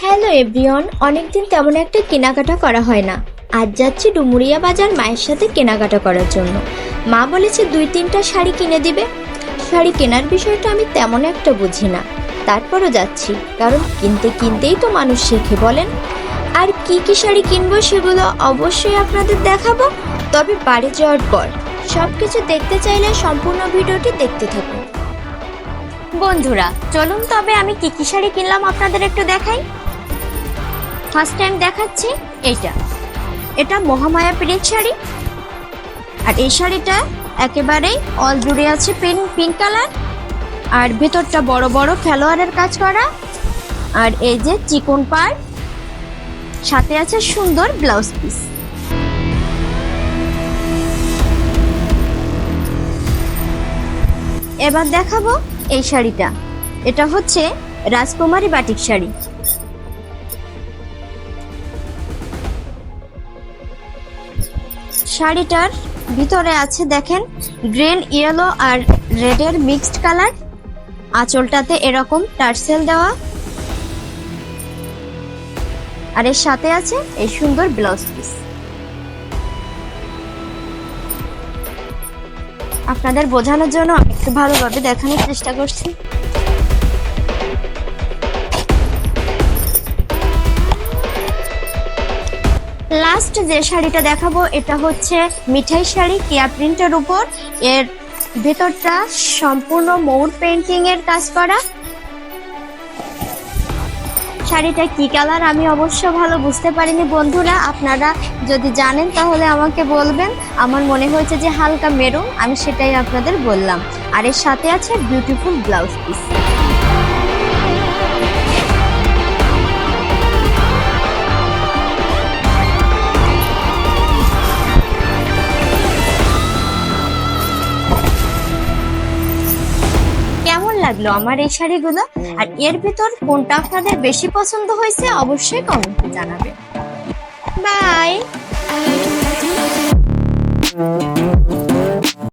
Hello everyone, অনেকদিন তেমন একটা কেনাকাটা করা হয় না। আজ যাচ্ছি ডুমুরিয়া বাজার মায়ের সাথে কেনাকাটা করার জন্য। মা বলেছে 2-3টা শাড়ি কিনে দিবে। শাড়ি কেনার বিষয়টা আমি তেমন একটা বুঝি না, তারপরও যাচ্ছি, কারণ কিনতে কিনতেই তো মানুষ শেখে বলেন। আর কি কি শাড়ি কিনবো সেগুলো অবশ্যই আপনাদের দেখাবো, তবে বাড়ি যাওয়ার পর। সব কিছু দেখতে চাইলে সম্পূর্ণ ভিডিওটি দেখতে থাকুন। বন্ধুরা চলুন তবে আমি কি কি শাড়ি কিনলাম আপনাদের একটু দেখাই। ফার্স্ট টাইম দেখাচ্ছি এটা মহামায়া প্রিন্ট শাড়ি। আর এই শাড়িটা একেবারেই অল জুড়ে আছে পিঙ্ক কালার, আর ভেতরটা বড় বড় ফ্লোয়ারের কাজ করা, আর এই যে চিকন পাড়, সাথে আছে সুন্দর ব্লাউজ পিস। এবার দেখাবো এই শাড়িটা। এটা হচ্ছে রাজকুমারী বাটিক শাড়ি। শাড়িটার ভিতরে আছে দেখেন গ্রিন, ইয়েলো আর রেডের মিক্সড কালার। আঁচলটাতে এরকম টার্সেল দেওয়া, আর এর সাথে আছে এই সুন্দর ব্লাউজ পিস। আপনাদের বোঝানোর জন্য একটু ভালোভাবে দেখানোর চেষ্টা করছি। লাস্ট যে শাড়িটা দেখাবো এটা হচ্ছে মিঠাই শাড়ি, কেয়া প্রিন্টের উপর। এর ভেতরটা সম্পূর্ণ ময়ূর পেইন্টিং এর কাজ করা। শাড়িটা কি কালার আমি অবশ্য ভালো বুঝতে পারিনি বন্ধুরা, আপনারা যদি জানেন তাহলে আমাকে বলবেন। আমার মনে হয়েছে যে হালকা মেরুন, আমি সেটাই আপনাদের বললাম। আর এর সাথে আছে বিউটিফুল ব্লাউজ পিস। কেমন লাগলো আমার এই শাড়িগুলো, আর এর ভিতর কোনটা আপনাদের বেশি পছন্দ হয়েছে অবশ্যই কমেন্টে জানাবেন। বাই।